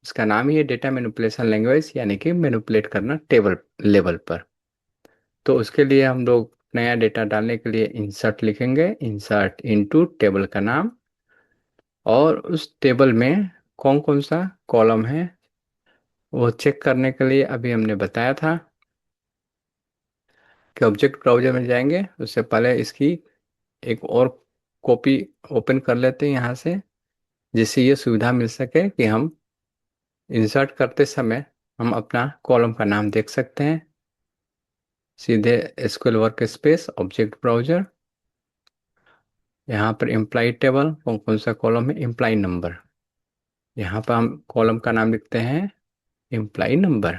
इसका नाम ही है डेटा मैनिपुलेशन लैंग्वेज, यानी कि मैनिपुलेट करना टेबल लेवल पर। तो उसके लिए हम लोग नया डेटा डालने के लिए इंसर्ट लिखेंगे, इंसर्ट इनटू टेबल का नाम, और उस टेबल में कौन कौन सा कॉलम है वो चेक करने के लिए अभी हमने बताया था कि ऑब्जेक्ट ब्राउजर में जाएंगे। उससे पहले इसकी एक और कॉपी ओपन कर लेते हैं यहाँ से, जिससे ये सुविधा मिल सके कि हम इंसर्ट करते समय हम अपना कॉलम का नाम देख सकते हैं। सीधे SQL work space object browser, यहाँ पर एम्प्लॉय टेबल, कौन कौन सा कॉलम है, एम्प्लॉय नंबर। यहाँ पर हम कॉलम का नाम लिखते हैं एम्प्लॉय नंबर।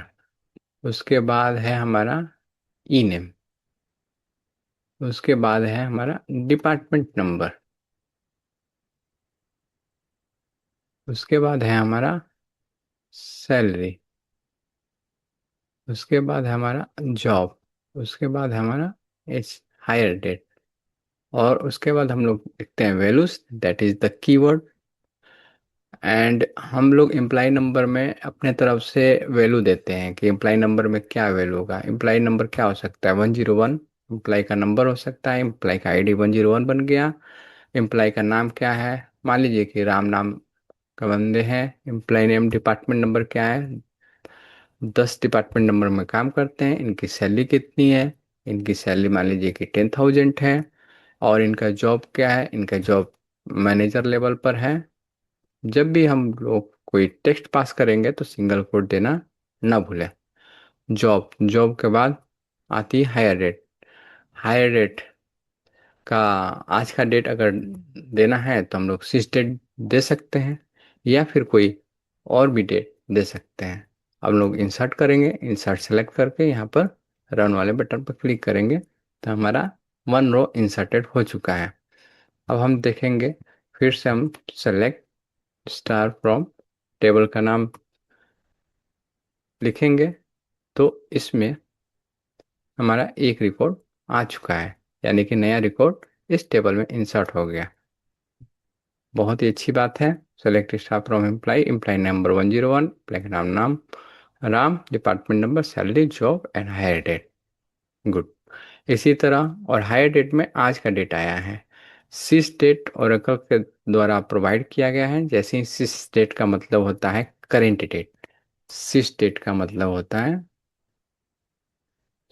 उसके बाद है हमारा ई नेम। उसके बाद है हमारा डिपार्टमेंट नंबर। उसके बाद है हमारा सैलरी। उसके बाद है हमारा जॉब। उसके बाद है हमारा एच हायर डेट। और उसके बाद हम लोग लिखते हैं values, that is the keyword. And हम लोग एम्प्लॉय नंबर में अपने तरफ से वैल्यू देते हैं कि एम्प्लॉय नंबर में क्या वैल्यू होगा। एम्प्लॉय नंबर क्या हो सकता है, 101 एम्प्लॉय का नंबर हो सकता है, एम्प्लॉय का आईडी 101 बन गया। एम्प्लॉय का नाम क्या है, मान लीजिए कि राम नाम का बंदे हैं। एम्प्लॉय नेम, डिपार्टमेंट नंबर क्या है, 10 डिपार्टमेंट नंबर में काम करते हैं। इनकी सैलरी कितनी है, इनकी सैलरी मान लीजिए कि 10,000 है। और इनका जॉब क्या है, इनका जॉब मैनेजर लेवल पर है। जब भी हम लोग कोई टेक्स्ट पास करेंगे तो सिंगल कोट देना ना भूलें। जॉब, जॉब के बाद आती है हायर रेट। हायर रेट का आज का डेट अगर देना है तो हम लोग सिस डेट दे सकते हैं, या फिर कोई और भी डेट दे सकते हैं। हम लोग इंसर्ट करेंगे, इंसर्ट सेलेक्ट करके यहाँ पर रन वाले बटन पर क्लिक करेंगे तो हमारा 1 रो इंसर्टेड हो चुका है। अब हम देखेंगे, फिर से हम सेलेक्ट स्टार फ्रॉम टेबल का नाम लिखेंगे तो इसमें हमारा एक रिकॉर्ड आ चुका है, यानी कि नया रिकॉर्ड इस टेबल में इंसर्ट हो गया। बहुत ही अच्छी बात है। Select staff from employee, employee number 101, employee का नाम नाम Ram, department number, salary, job and hire date. Good. इसी तरह और हायर डेट में आज का डेट आया है। सिस डेट ओरेकल के द्वारा प्रोवाइड किया गया है। जैसे ही सिस डेट का मतलब होता है करेंट डेट, सिस डेट का मतलब होता है,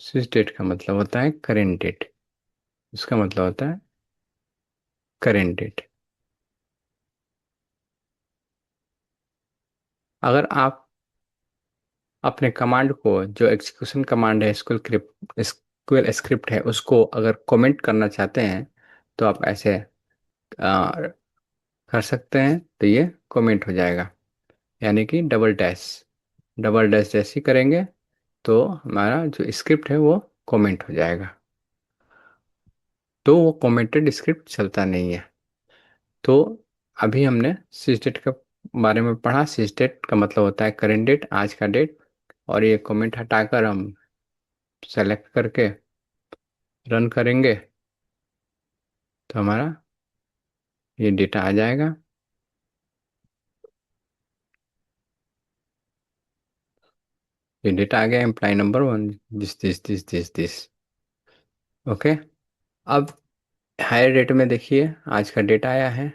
सिस डेट का मतलब होता है करेंट डेट। उसका मतलब होता है करेंट डेट। अगर आप अपने कमांड को, जो एग्जीक्यूशन कमांड है, एसक्यूएल स्क्रिप्ट है, उसको अगर कमेंट करना चाहते हैं तो आप ऐसे कर सकते हैं, तो ये कमेंट हो जाएगा, यानी कि डबल डैश, डबल डैश जैसे ही करेंगे तो हमारा जो स्क्रिप्ट है वो कमेंट हो जाएगा। तो वो कमेंटेड स्क्रिप्ट चलता नहीं है। तो अभी हमने सिस्डेट के बारे में पढ़ा। सिस्डेट का मतलब होता है करेंट डेट, आज का डेट। और ये कमेंट हटाकर हम सेलेक्ट करके रन करेंगे तो हमारा ये डेटा आ जाएगा। ये डेटा आ गया, employee number 1, this this this this this. Okay. अब हायर डेट में देखिए आज का डेटा आया है।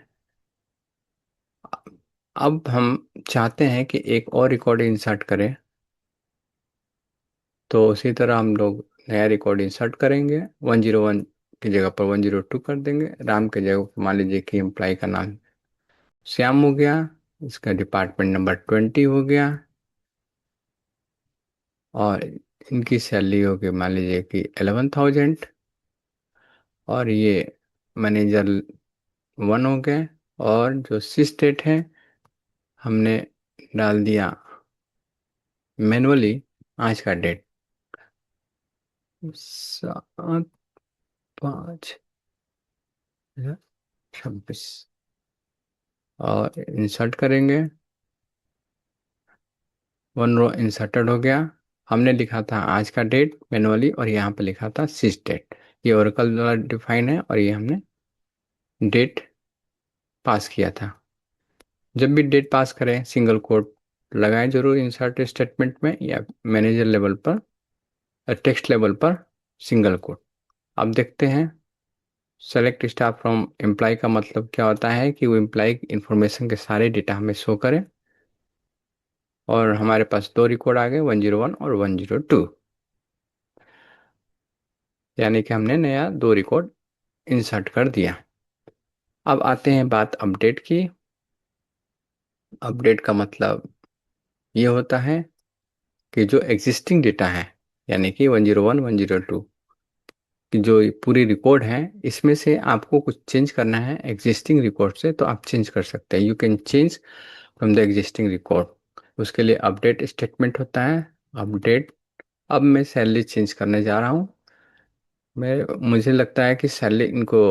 अब हम चाहते हैं कि एक और रिकॉर्ड इंसर्ट करें, तो उसी तरह हम लोग नया रिकॉर्ड इंसर्ट करेंगे। 101 की जगह पर 102 कर देंगे। राम की जगह पर मान लीजिए कि एम्प्लॉय का नाम श्याम हो गया, इसका डिपार्टमेंट नंबर 20 हो गया, और इनकी सैलरी होगी मान लीजिए कि 11,000। और ये मैनेजर 1 हो गए। और जो सी स्टेट है हमने डाल दिया मैनुअली आज का डेट 7/5/26, और इंसर्ट करेंगे। 1 रो इंसर्टेड हो गया। हमने लिखा था आज का डेट मैनुअली, और यहाँ पे लिखा था सिस डेट। ये ओरेकल द्वारा डिफाइन है, और ये हमने डेट पास किया था। जब भी डेट पास करें सिंगल कोट लगाएं जरूर इंसर्ट स्टेटमेंट में या मैनेजर लेवल पर, टेक्स्ट लेवल पर सिंगल कोट। अब देखते हैं सेलेक्ट स्टाफ फ्रॉम एम्प्लॉय का मतलब क्या होता है कि वो एम्प्लॉय इंफॉर्मेशन के सारे डेटा हमें शो करें। और हमारे पास दो रिकॉर्ड आ गए, 101 और 102, यानी कि हमने नया दो रिकॉर्ड इंसर्ट कर दिया। अब आते हैं बात अपडेट की। अपडेट का मतलब ये होता है कि जो एग्जिस्टिंग डेटा है, यानी कि 101 102 की जो पूरी रिकॉर्ड है, इसमें से आपको कुछ चेंज करना है एग्जिस्टिंग रिकॉर्ड से, तो आप चेंज कर सकते हैं। You can change from the existing record. उसके लिए अपडेट स्टेटमेंट होता है। अपडेट। अब मैं सैलरी चेंज करने जा रहा हूँ। मुझे लगता है कि सैलरी इनको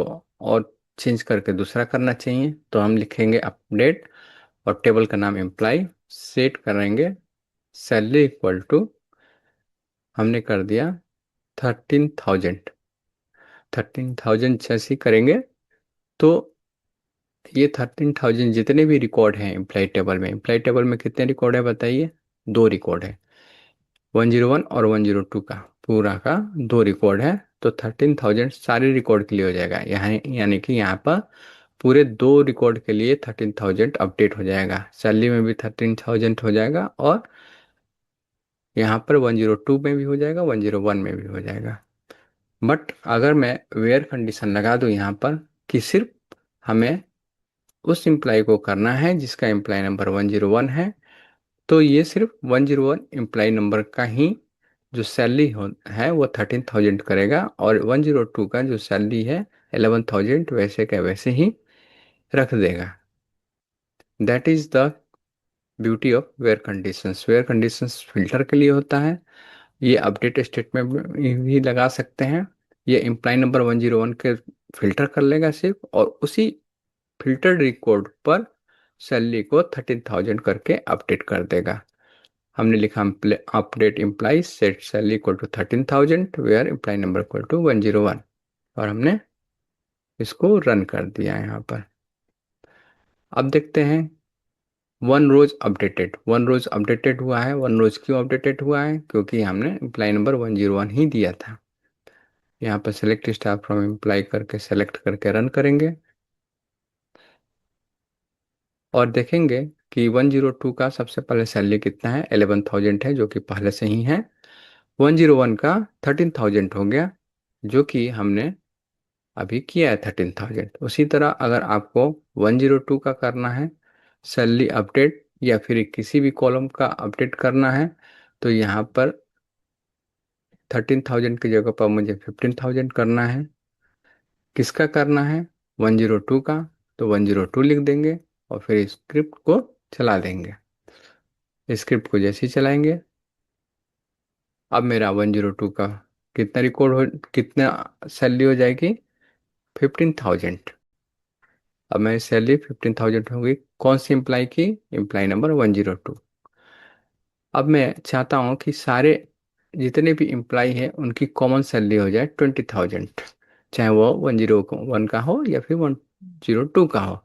और चेंज करके दूसरा करना चाहिए, तो हम लिखेंगे अपडेट और टेबल का नाम एम्प्लॉय, सेट करेंगे सैलरी इक्वल टू, हमने कर दिया 13,000। 13,000 जैसे ही करेंगे तो ये 13,000 जितने भी रिकॉर्ड हैं एम्प्लॉय टेबल में, एम्प्लॉय टेबल में कितने रिकॉर्ड है बताइए? दो रिकॉर्ड है, 101 और 102 का पूरा का दो रिकॉर्ड है। तो 13,000 सारे रिकॉर्ड के लिए हो जाएगा यहाँ, यानी कि यहाँ पर पूरे दो रिकॉर्ड के लिए 13,000 अपडेट हो जाएगा। सैलरी में भी 13,000 हो जाएगा और यहाँ पर 102 में भी हो जाएगा, 101 में भी हो जाएगा। बट अगर मैं वेयर कंडीशन लगा दूँ यहाँ पर कि सिर्फ हमें उस एम्प्लॉय को करना है जिसका एम्प्लॉय नंबर 101 है, तो ये सिर्फ 101 एम्प्लॉय नंबर का ही जो सैलरी है वो 13,000 करेगा, और 102 का जो सैलरी है 11,000 वैसे का वैसे ही रख देगा। That is the beauty of where conditions. Where conditions filter के लिए होता है। ये अपडेट स्टेटमेंट में भी लगा सकते हैं। ये एम्प्लॉय नंबर 101 के फिल्टर कर लेगा सिर्फ, और उसी फिल्टर्ड रिकॉर्ड पर सैलरी को 13,000 करके अपडेट कर देगा। हमने लिखा update employee set salary equal to 13,000 where employee number equal to 101, और हमने इसको रन कर दिया यहाँ पर। अब देखते हैं one rose updated. One rose updated हुआ है। वन रोज क्यों अपडेटेड हुआ है? क्योंकि हमने एम्प्लॉय नंबर 101 ही दिया था। यहाँ पर सेलेक्ट स्टाफ फ्रॉम एम्प्लॉय करके सेलेक्ट करके रन करेंगे और देखेंगे कि 102 का सबसे पहले सैलरी कितना है, 11,000 है, जो कि पहले से ही है। 101 का 13,000 हो गया, जो कि हमने अभी किया है 13,000। उसी तरह अगर आपको 102 का करना है सैलरी अपडेट, या फिर किसी भी कॉलम का अपडेट करना है, तो यहाँ पर 13,000 की जगह पर मुझे 15,000 करना है। किसका करना है? 102 का। तो 102 लिख देंगे और फिर स्क्रिप्ट को चला देंगे। स्क्रिप्ट को जैसे ही चलाएंगे, अब मेरा 102 का कितना रिकॉर्ड हो, कितना सैलरी हो जाएगी? 15,000। अब मेरी सैलरी 15,000 हो गई। कौन सी एम्प्लाई की? Employee number 102। अब मैं चाहता हूँ कि सारे जितने भी एम्प्लाई हैं उनकी कॉमन सैलरी हो जाए 20,000, चाहे वो 101 का हो या फिर 102 का हो।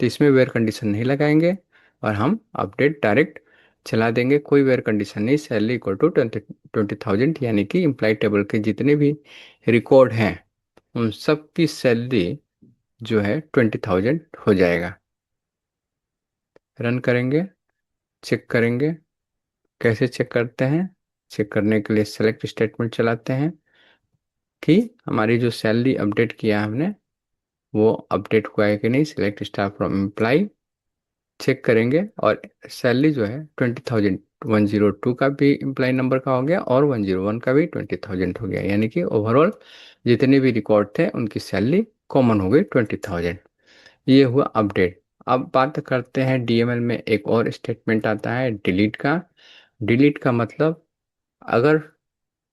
तो इसमें वेयर कंडीशन नहीं लगाएंगे और हम अपडेट डायरेक्ट चला देंगे, कोई वेयर कंडीशन नहीं। सैलरी इक्वल टू 20,000, यानी कि एम्प्लाई टेबल के जितने भी रिकॉर्ड हैं उन सब की सैलरी जो है 20,000 हो जाएगा। रन करेंगे, चेक करेंगे। कैसे चेक करते हैं? चेक करने के लिए सेलेक्ट स्टेटमेंट चलाते हैं कि हमारी जो सैलरी अपडेट किया हमने वो अपडेट हुआ है कि नहीं। Select staff from employee, check करेंगे और सैलरी जो है 20,000, 102 का भी एम्प्लाई नंबर का हो गया और 101 का भी 20,000 हो गया, यानी कि ओवरऑल जितने भी रिकॉर्ड थे उनकी सैलरी कॉमन हो गई 20,000। ये हुआ अपडेट। अब बात करते हैं डीएमएल में एक और स्टेटमेंट आता है डिलीट का। डिलीट का मतलब, अगर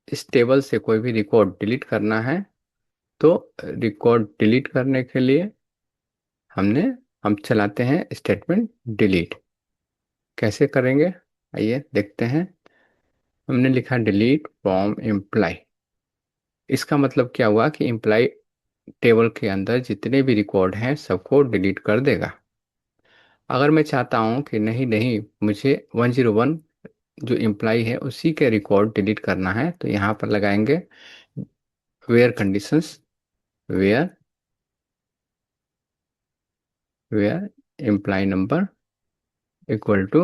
इस टेबल से कोई भी रिकॉर्ड डिलीट करना है तो रिकॉर्ड डिलीट करने के लिए हमने हम चलाते हैं स्टेटमेंट डिलीट। कैसे करेंगे आइए देखते हैं। हमने लिखा डिलीट फ्रॉम एम्प्लाई। इसका मतलब क्या हुआ कि एम्प्लाई टेबल के अंदर जितने भी रिकॉर्ड हैं सबको डिलीट कर देगा। अगर मैं चाहता हूँ कि नहीं नहीं मुझे 101 जो इम्प्लाई है उसी के रिकॉर्ड डिलीट करना है, तो यहाँ पर लगाएंगे where conditions, where where employee number equal to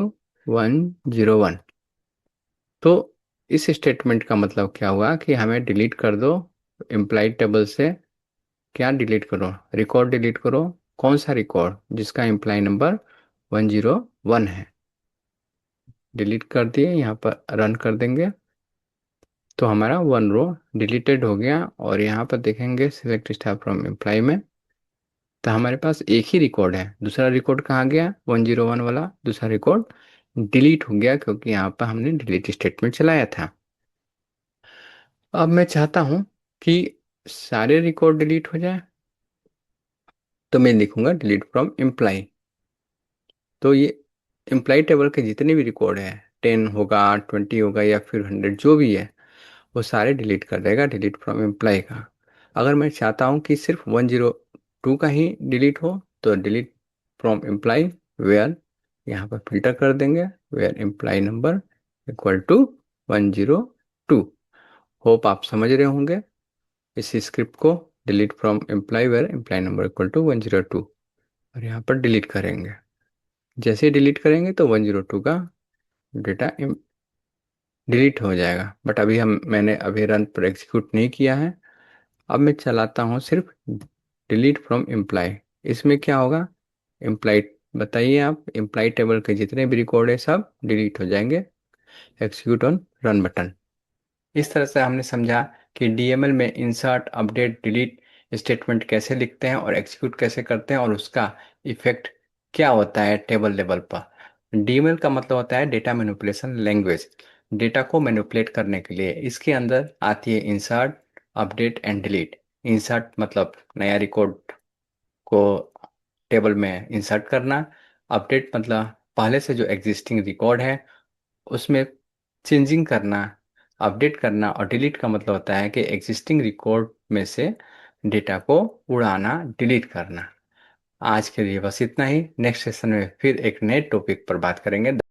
101। तो इस स्टेटमेंट का मतलब क्या हुआ कि हमें डिलीट कर दो इम्प्लाइड टेबल से। क्या डिलीट करो? रिकॉर्ड डिलीट करो। कौन सा रिकॉर्ड? जिसका इम्प्लाई नंबर 101 है। डिलीट कर दिए, यहाँ पर रन कर देंगे तो हमारा 1 रो डिलीटेड हो गया। और यहाँ पर देखेंगे सिलेक्ट स्टार फ्रॉम एम्प्लॉय में, तो हमारे पास एक ही रिकॉर्ड है। दूसरा रिकॉर्ड कहाँ गया? 101 वाला दूसरा रिकॉर्ड डिलीट हो गया, क्योंकि यहाँ पर हमने डिलीट स्टेटमेंट चलाया था। अब मैं चाहता हूँ कि सारे रिकॉर्ड डिलीट हो जाए, तो मैं लिखूंगा डिलीट फ्रॉम एम्प्लॉय। तो ये एम्प्लॉय टेबल के जितने भी रिकॉर्ड है, 10 होगा, 20 होगा या फिर 100 जो भी है, वो सारे डिलीट कर देगा डिलीट फ्रॉम एम्प्लॉय का। अगर मैं चाहता हूँ कि सिर्फ 102 का ही डिलीट हो, तो डिलीट फ्रॉम एम्प्लॉय वेयर, यहाँ पर फिल्टर कर देंगे where employee number equal to 102। Hope आप समझ रहे होंगे इस स्क्रिप्ट को। Delete from employee where employee number equal to 102, और यहाँ पर डिलीट करेंगे। जैसे ही डिलीट करेंगे तो 102 का डेटा डिलीट हो जाएगा। बट अभी मैंने अभी रन पर एग्जीक्यूट नहीं किया है। अब मैं चलाता हूँ सिर्फ डिलीट फ्रॉम एम्प्लॉय। इसमें क्या होगा? एम्प्लॉय, बताइए आप, एम्प्लॉय टेबल के जितने भी रिकॉर्ड है सब डिलीट हो जाएंगे। Execute on run button. इस तरह से हमने समझा कि डीएमएल में इंसर्ट अपडेट डिलीट स्टेटमेंट कैसे लिखते हैं और एग्जीक्यूट कैसे करते हैं, और उसका इफेक्ट क्या होता है टेबल लेवल पर। डीएमएल का मतलब होता है डेटा मैनिपुलेशन लैंग्वेज। डेटा को मैनिपुलेट करने के लिए इसके अंदर आती है insert, update and delete. Insert मतलब नया रिकॉर्ड को टेबल में इंसर्ट करना। अपडेट मतलब पहले से जो एग्जिस्टिंग रिकॉर्ड है उसमें चेंजिंग करना, अपडेट करना। और डिलीट का मतलब होता है कि एग्जिस्टिंग रिकॉर्ड में से डेटा को उड़ाना, डिलीट करना। आज के लिए बस इतना ही। नेक्स्ट सेशन में फिर एक नए टॉपिक पर बात करेंगे।